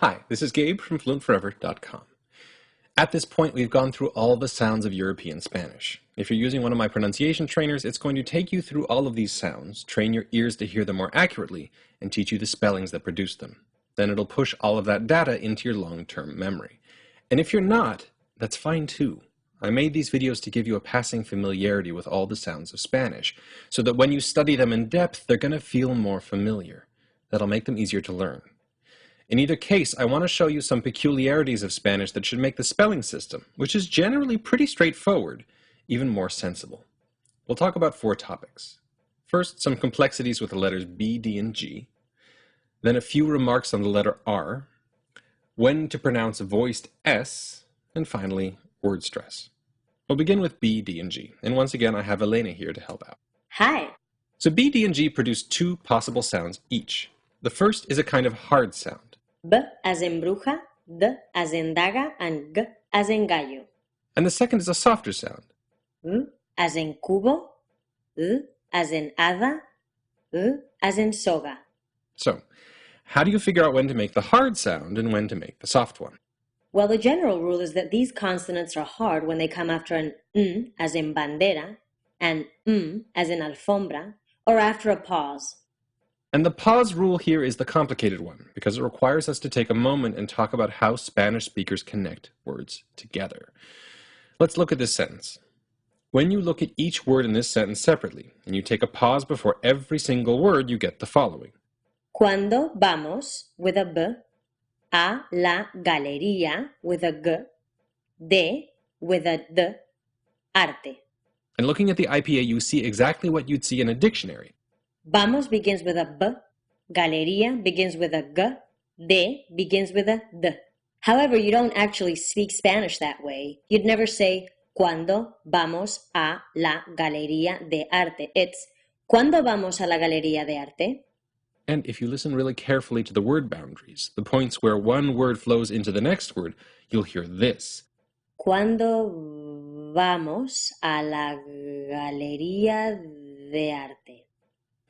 Hi, this is Gabe from FluentForever.com. At this point, we've gone through all the sounds of European Spanish. If you're using one of my pronunciation trainers, it's going to take you through all of these sounds, train your ears to hear them more accurately, and teach you the spellings that produce them. Then it'll push all of that data into your long-term memory. And if you're not, that's fine too. I made these videos to give you a passing familiarity with all the sounds of Spanish, so that when you study them in depth, they're going to feel more familiar. That'll make them easier to learn. In either case, I want to show you some peculiarities of Spanish that should make the spelling system, which is generally pretty straightforward, even more sensible. We'll talk about 4 topics. First, some complexities with the letters B, D, and G. Then a few remarks on the letter R. When to pronounce voiced S. And finally, word stress. We'll begin with B, D, and G. And once again, I have Elena here to help out. Hi. So B, D, and G produce 2 possible sounds each. The first is a kind of hard sound. B as in bruja, D as in daga, and G as in gallo. And the second is a softer sound. M as in cubo, L as in hada, L as in soga. So, how do you figure out when to make the hard sound and when to make the soft one? Well, the general rule is that these consonants are hard when they come after an N as in bandera, and as in alfombra, or after a pause. And the pause rule here is the complicated one, because it requires us to take a moment and talk about how Spanish speakers connect words together. Let's look at this sentence. When you look at each word in this sentence separately, and you take a pause before every single word, you get the following. Cuando vamos, with a B, a la galería, with a G, de, with a D, arte. And looking at the IPA, you see exactly what you'd see in a dictionary. Vamos begins with a B, galería begins with a G, de begins with a D. However, you don't actually speak Spanish that way. You'd never say, Cuando vamos a la galería de arte. It's, Cuando vamos a la galería de arte? And if you listen really carefully to the word boundaries, the points where one word flows into the next word, you'll hear this. Cuando vamos a la galería de arte.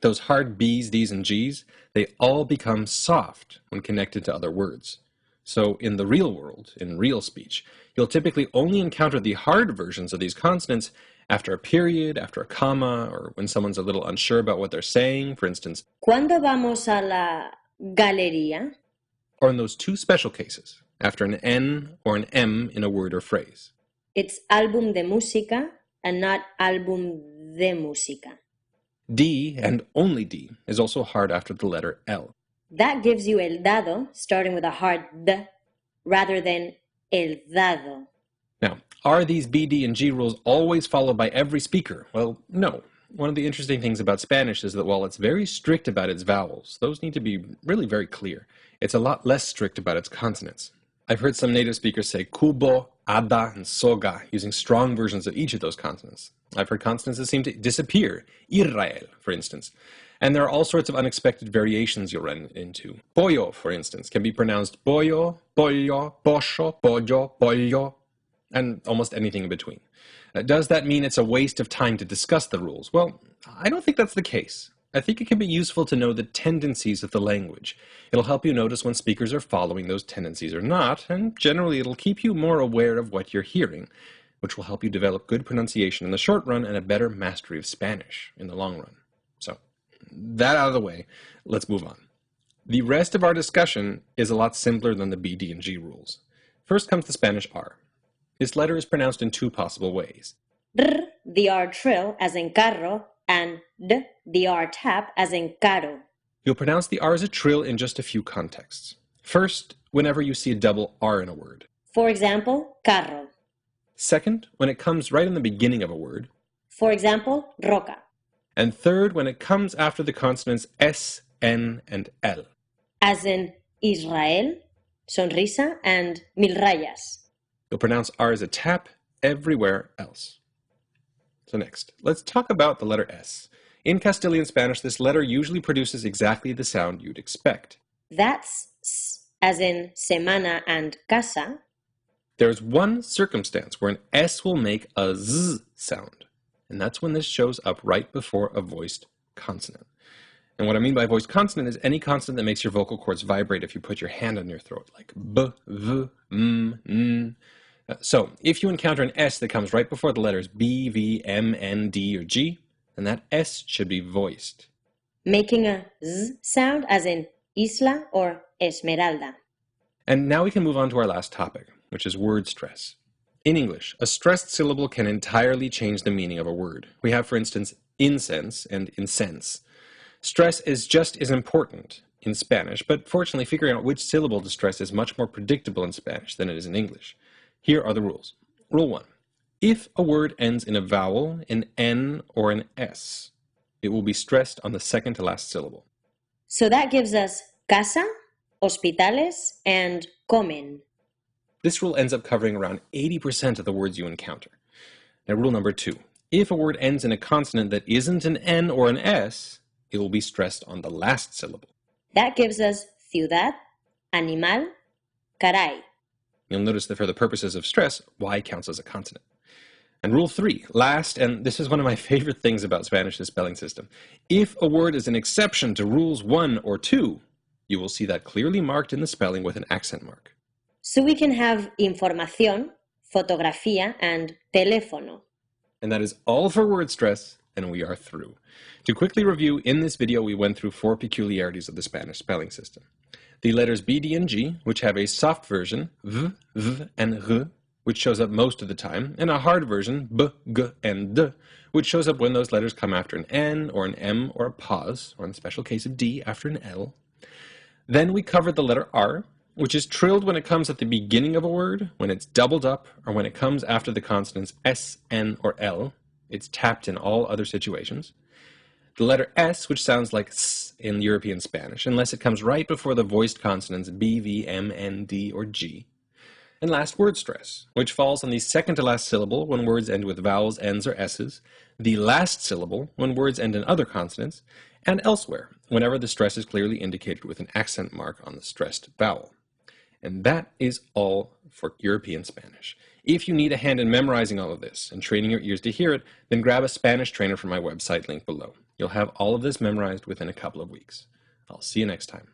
Those hard B's, D's, and G's, they all become soft when connected to other words. So in the real world, in real speech, you'll typically only encounter the hard versions of these consonants after a period, after a comma, or when someone's a little unsure about what they're saying, for instance. ¿Cuándo vamos a la galería? Or in those 2 special cases, after an N or an M in a word or phrase. It's álbum de música and not álbum de música. D, and only D, is also hard after the letter L. That gives you el dado, starting with a hard D, rather than el dado. Now, are these B, D, and G rules always followed by every speaker? Well, no. One of the interesting things about Spanish is that while it's very strict about its vowels, those need to be really very clear. It's a lot less strict about its consonants. I've heard some native speakers say cubo, hada, and soga, using strong versions of each of those consonants. I've heard consonants that seem to disappear, Israel, for instance. And there are all sorts of unexpected variations you'll run into. Pollo, for instance, can be pronounced pollo, pollo, pollo, pollo, pollo, and almost anything in between. Does that mean it's a waste of time to discuss the rules? Well, I don't think that's the case. I think it can be useful to know the tendencies of the language. It'll help you notice when speakers are following those tendencies or not, and generally it'll keep you more aware of what you're hearing, which will help you develop good pronunciation in the short run and a better mastery of Spanish in the long run. So, that out of the way, let's move on. The rest of our discussion is a lot simpler than the B, D, and G rules. First comes the Spanish R. This letter is pronounced in 2 possible ways. R, the R trill, as in carro, and D, the R tap, as in caro. You'll pronounce the R as a trill in just a few contexts. First, whenever you see a double R in a word. For example, carro. Second, when it comes right in the beginning of a word. For example, roca. And third, when it comes after the consonants S, N, and L. As in Israel, sonrisa, and mil rayas. You'll pronounce R as a tap everywhere else. So next, let's talk about the letter S. In Castilian Spanish, this letter usually produces exactly the sound you'd expect. That's S, as in semana and casa. There's one circumstance where an S will make a Z sound, and that's when this shows up right before a voiced consonant. And what I mean by voiced consonant is any consonant that makes your vocal cords vibrate if you put your hand on your throat, like b, v, m, n. So, if you encounter an S that comes right before the letters B, V, M, N, D, or G, then that S should be voiced. Making a Z sound as in Isla or Esmeralda. And now we can move on to our last topic, which is word stress. In English, a stressed syllable can entirely change the meaning of a word. We have, for instance, incense and incense. Stress is just as important in Spanish, but fortunately figuring out which syllable to stress is much more predictable in Spanish than it is in English. Here are the rules. Rule 1. If a word ends in a vowel, an N, or an S, it will be stressed on the second to last syllable. So that gives us casa, hospitales, and comen. This rule ends up covering around 80% of the words you encounter. Now, rule number 2. If a word ends in a consonant that isn't an N or an S, it will be stressed on the last syllable. That gives us ciudad, animal, caray. You'll notice that for the purposes of stress, Y counts as a consonant. And rule 3, last, and this is one of my favorite things about Spanish's spelling system. If a word is an exception to rules 1 or 2, you will see that clearly marked in the spelling with an accent mark. So we can have información, fotografía, and teléfono. And that is all for word stress, and we are through. To quickly review, in this video we went through 4 peculiarities of the Spanish spelling system. The letters B, D, and G, which have a soft version, V, V, and R, which shows up most of the time, and a hard version, B, G, and D, which shows up when those letters come after an N, or an M, or a pause, or in the special case of D, after an L. Then we covered the letter R, which is trilled when it comes at the beginning of a word, when it's doubled up, or when it comes after the consonants S, N, or L. It's tapped in all other situations. The letter S, which sounds like S in European Spanish, unless it comes right before the voiced consonants B, V, M, N, D, or G. And last, word stress, which falls on the second to last syllable when words end with vowels, N's, or S's, the last syllable when words end in other consonants, and elsewhere, whenever the stress is clearly indicated with an accent mark on the stressed vowel. And that is all for European Spanish. If you need a hand in memorizing all of this and training your ears to hear it, then grab a Spanish trainer from my website linked below. You'll have all of this memorized within a couple of weeks. I'll see you next time.